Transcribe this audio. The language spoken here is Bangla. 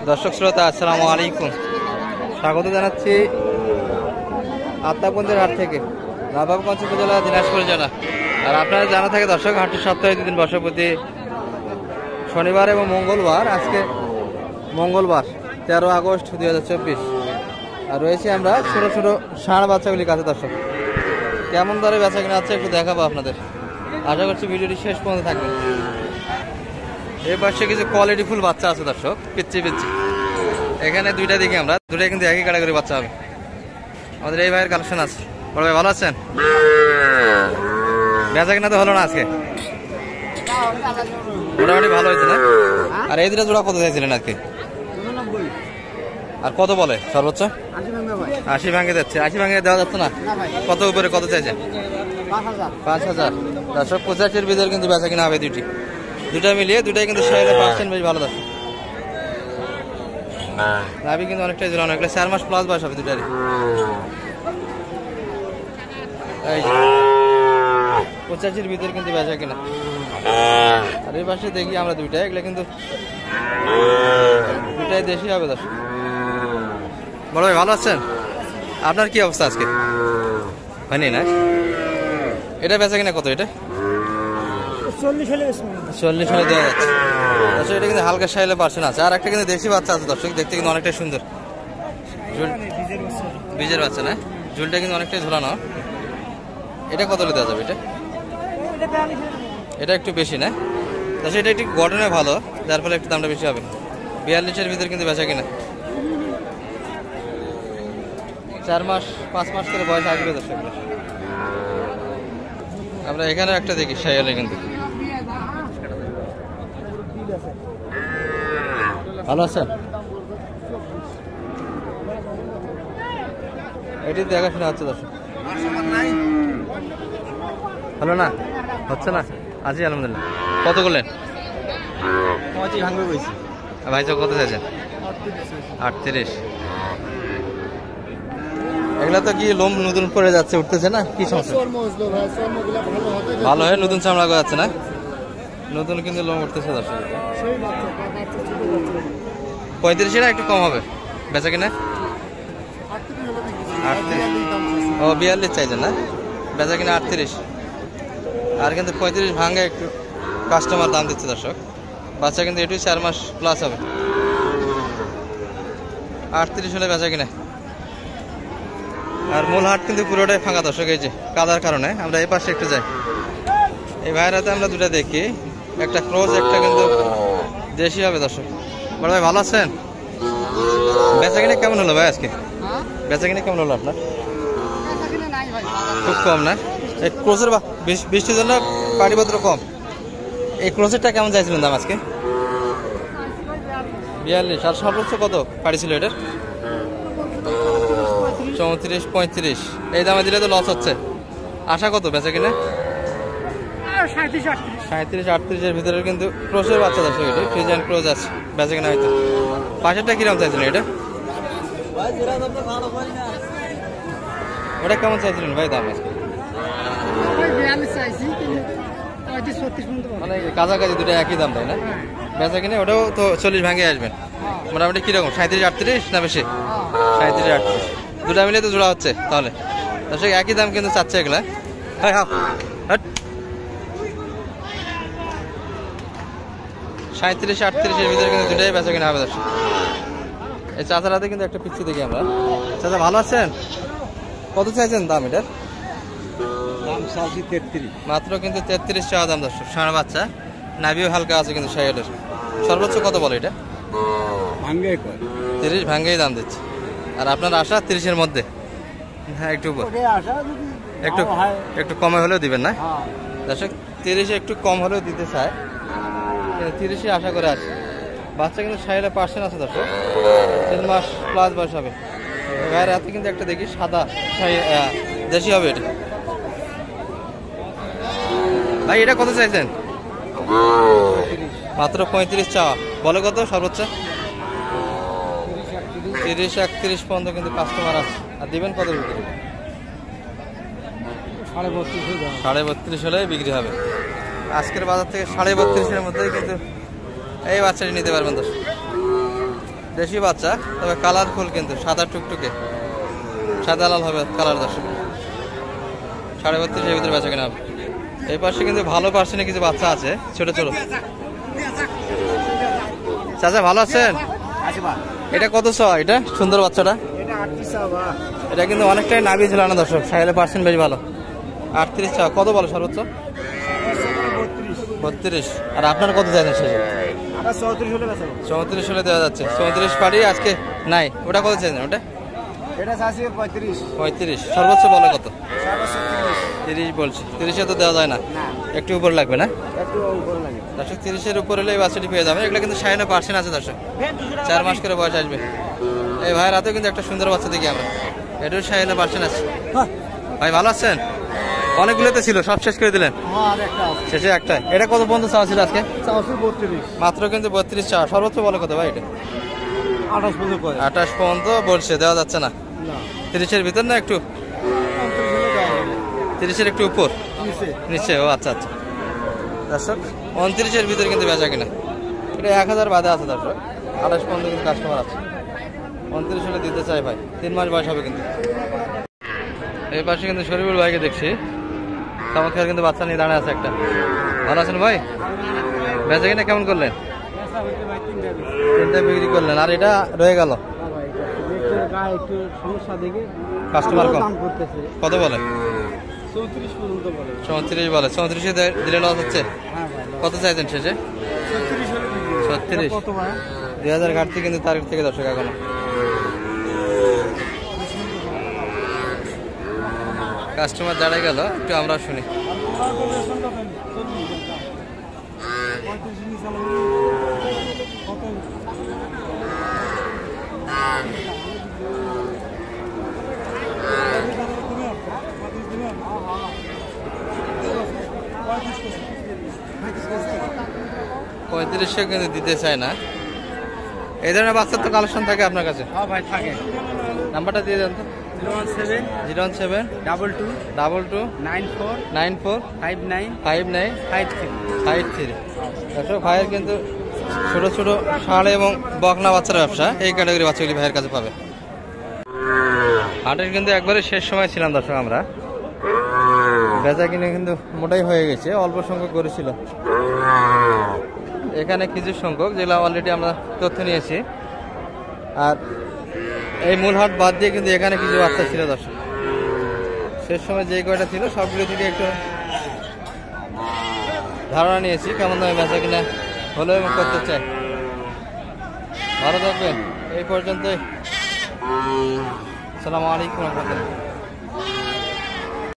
দর্শক শ্রোতা আসসালামু আলাইকুম, স্বাগত জানাচ্ছি আত্মাবন্দের হাট থেকে, নবাবগঞ্জ উপজেলা, দিনাজপুর জেলা। আর আপনারা জানা থাকে দর্শক, হাটটি সপ্তাহে 2 দিন বসে, প্রতি শনিবার এবং মঙ্গলবার। আজকে মঙ্গলবার 13 আগস্ট 2024। আর রয়েছে আমরা ছোট ছোট ষাঁড় বাচ্চাগুলির কাছে। দর্শক কেমন দরে বেচা কিনা আছে একটু দেখাবো আপনাদের, আশা করছি ভিডিওটি শেষ পর্যন্ত থাকবে। এই পাশে কিছু কোয়ালিটি ফুল বাচ্চা আছে দর্শক, পিচ্ছি পিচ্ছি। এখানে দুইটা দিকে আমরা, দুটাই কিন্তু একই ক্যাটাগরি বাচ্চা হবে। আমাদের এই ভাইয়ের কালেকশন আছে। বড় ভাই ভালো আছেন? বেচা কিনা তো হলো না আজকে, মোটামুটি ভালো হয়েছে না? আর এই দুটা জোড়া কত চাইছিলেন আজকে? আর কত বলে সর্বোচ্চ? 80 ভাঙে যাচ্ছে। 80 ভাঙে দেওয়া যাচ্ছে না? কত উপরে কত চাইছেন? 5000। দর্শক 85-এর ভিতরে কিন্তু বেচা কিনা হবে দুটা মিলিয়ে। দুটাই কিন্তু 100% বেশ ভালো। দর্শক নাভি কিন্তু অনেকটাই ঝুলানো, এগুলো 4 মাস প্লাস বয়স হবে দুটারই। 85-এর ভিতরে কিন্তু বেচা কিনা। আর এই পাশে দেখি আমরা দুইটা, এগুলো কিন্তু দুটাই দেশি হবে। দর্শক বড় ভাই ভালো আছেন? আপনার কি অবস্থা আজকে? হয়নি না? এটা বেচা কিনা কত? এটা 40 হলে দেওয়া যাচ্ছে। আচ্ছা, এটা কিন্তু হালকা সাইলে পার্সেন্ট আছে। আর একটা কিন্তু দেশি বাচ্চা আছে দর্শক, দেখতে কিন্তু অনেকটাই সুন্দর। বীজের বাচ্চা না? ঝুলটা কিন্তু অনেকটাই ঝুলানো। এটা কত হলে দেওয়া যাবে? এটা একটু বেশি না? আচ্ছা, এটা একটু গঠনে ভালো, যার ফলে একটু দামটা বেশি হবে। 42-এর ভিতরে কিন্তু বেচা কিনা। 4 মাস 5 মাস করে বয়স আসবে দর্শক। আমরা এখানে একটা দেখি সাইয়ালে, কিন্তু ভালো আছেন? এটি দেখাশোনা হচ্ছে দর্শক। হলো না? হচ্ছে না? আছি আলহামদুলিল্লাহ। কত করলেন? ভাই তো কত চাইছেন? 38। এগুলা তো কি লোম নতুন করে যাচ্ছে, উঠতেছে না? কি সমস্যা? ভালো হয়, নতুন চামড়া যাচ্ছে না? নতুন কিন্তু লোম উঠতেছে দর্শক। 35 একটু কম হবে বেচা কিনা। 38। ও 42 চাইছেন না? বেচা কিনা 38। আর কিন্তু 35 ভাঙে একটু কাস্টমার দাম দিচ্ছে দর্শক। বাচ্চা কিন্তু এটুই 4 মাস প্লাস হবে। 38 হলে বেচা কিনা। আর মূল হাট কিন্তু পুরোটাই ফাঁকা দর্শক, এই যে কাদার কারণে। আমরা এই পাশে একটু যাই, এই ভাইয়ের হাতে আমরা দুটা দেখি, একটা ক্রস, একটা কিন্তু দেশি হবে দর্শক। বড় ভাই ভালো আছেন? বেচা কিনা কেমন হলো ভাই আজকে? বেচা কিনা কেমন হলো আপনার? খুব কম না? এই ক্রসের বৃষ্টির জন্য পাটিপত্র কম। এই ক্রসেরটা কেমন চাইছিলেন দাম আজকে? 42। আর সর্বোচ্চ কত পাড়ি ছিল এটার? 34-35। এই দামে দিলে তো লস হচ্ছে। আশা কত বেচা কিনা? 37-38-এর ভিতরে কিন্তু ক্রসের বাচ্চা দর্শক, এটা ফ্রিজিয়ান ক্রস আছে, বেচা কিনা হয়তো। পাশেরটা কিরকম চাইছিলেন এটা? ওটা কেমন চাইছিলেন ভাই দাম আজকে? মানে কাছাকাছি দুটো একই দাম, তাই না? বেচা কিনে ওটাও তো 40 ভাঙে আসবেন। মোটামুটি কিরকম 37-38 না বেশি? 37-38 দুটা মিলে তো জোড়া হচ্ছে তাহলে দর্শক। একই দাম কিন্তু চাচ্ছে এগুলা। 37-38-এর ভিতরে কিন্তু দুটাই বেচা কিনা হবে দর্শক। এই চাচার হাতে কিন্তু একটা পিচ্ছি দেখি আমরা। চাচা ভালো আছেন? কত চাইছেন দাম এটার? মাত্র কিন্তু 33 চাওয়া দাম দর্শক। ষাঁড় বাচ্চা, নাভিও হালকা আছে কিন্তু সাইডের। সর্বোচ্চ কত বলে এটা? 30 ভাঙ্গেই দাম দিচ্ছে। আর আপনার আশা 30-এর মধ্যে? হ্যাঁ, একটু একটু কমে হলেও দিবেন না দর্শক? 30 একটু কম হলেও দিতে চায়, 30 আশা করে আসে। বাচ্চা কিন্তু 60% আছে দর্শক, 3 মাস প্লাস বয়স হবে। গায়ের হাতে কিন্তু একটা দেখি সাদা দেশি হবে এটা। ভাই এটা কত চাইছেন? মাত্র 35 চাওয়া। বলে কত সর্বোচ্চ? 30-31 পর্যন্ত কিন্তু কাস্টমার আছে। আর দিবেন কত ভিতরে? 32.5 হলে বিক্রি হবে। আজকের বাজার থেকে 32.5-এর মধ্যেই কিন্তু এই বাচ্চাটি নিতে পারবেন দর্শক। দেশি বাচ্চা, তবে কালারফুল, কিন্তু সাদা টুকটুকে, সাদা লাল হবে কালার। দর্শক 32.5 এর ভিতরে বেচা কিনা। এই পাশে কিন্তু ভালো পার্সেন্টে কিছু বাচ্চা আছে, ছোট ছোট। চাচা ভালো আছেন? এটা কত ছ? এটা সুন্দর বাচ্চাটা, এটা কিন্তু অনেকটাই নাভি ছিল না দর্শক, সাইলে পার্সেন্ট বেশ ভালো। 38 ছ। কত বলো সর্বোচ্চ? 32। আর আপনার কত চাইছেন শেষে? 34 হলে দেওয়া যাচ্ছে। 34 পারি আজকে নাই। ওটা কত চাইছেন? ওটা 35। সর্বোচ্চ বলে কত? 30 বলছি। 30-এ তো দেওয়া যায় না, একটু উপর লাগবে না? দর্শক 30-এর উপর হলে এই বাচ্চাটি পেয়ে যাবে। এগুলো কিন্তু 56% আছে দর্শক, 4 মাস করে বয়স আসবে। এই ভাইয়ের হাতেও কিন্তু একটা সুন্দর বাচ্চা দেখি আমরা, এটাও 56% আছে। ভাই ভালো আছেন? অনেকগুলোতে ছিল, সব শেষ করে দিলেন? শেষে একটা। এটা কত পর্যন্ত চাওয়া ছিল আজকে? মাত্র কিন্তু 32 চাওয়া। সর্বোচ্চ বলে কত ভাই? এটা 28 পর্যন্ত বলছে, দেওয়া যাচ্ছে না। 30-এর ভিতর না একটু? 30-এর একটু উপর নিচে? ও আচ্ছা আচ্ছা। দর্শক 29-এর ভিতরে কিন্তু বেচা কিনা। এটা 1000 বাদে আছে দর্শক, 28 পর্যন্ত কিন্তু কাস্টমার আছে। 29 হলে দিতে চাই ভাই, 3 মাস বয়স হবে কিন্তু। এই পাশে কিন্তু শরীফুল ভাইকে দেখছি, চমৎকার কিন্তু বাচ্চা নিয়ে দাঁড়ায় আছে একটা। ভালো আছেন ভাই? বেচা কিনা কেমন করলেন? 3টা বিক্রি করলেন, আর এটা রয়ে গেল কাস্টমার কম। কত বলে? 34 বলে। 34-এ দিলে লস হচ্ছে? কত চাইছেন শেষে? 36। 2000 ঘাটতি কিন্তু তারিখ থেকে দর্শক এখনো। কাস্টমার দাঁড়ায় গেল, একটু আমরা শুনি। পঁয়ত্রিশশো কিন্তু দিতে চায় না। এই ধরনের বাচ্চার তো কালেকশন থাকে আপনার কাছে? হ্যাঁ ভাই থাকে। নাম্বারটা দিয়ে দেন তো। 017 22 22 94 94 59 59 53। 53। দর্শক ভাইয়ের কিন্তু ছোট ছোট ষাঁড় এবং বকনা বাচ্চার ব্যবসা, এই ক্যাটাগরি বাচ্চাগুলি ভাইয়ের কাছে পাবে। হাটের কিন্তু একবারে শেষ সময় ছিলাম দর্শক আমরা, বেচা কিনে কিন্তু মোটাই হয়ে গেছে, অল্প সংখ্যক করেছিল। এখানে কিছু সংখ্যক যেগুলো অলরেডি আমরা তথ্য নিয়েছি, আর এই মূল হাট বাদ দিয়ে কিন্তু এখানে কিছু বাচ্চা ছিল দর্শক। শেষ সময় যে কয়টা ছিল সবগুলো থেকে একটু ধারণা নিয়েছি কেমন দামে বেচা কিনা হলো এবং করতে চাই। ভালো থাকবেন, এই পর্যন্তই। আসসালামু আলাইকুম রহমতুল্লাহ।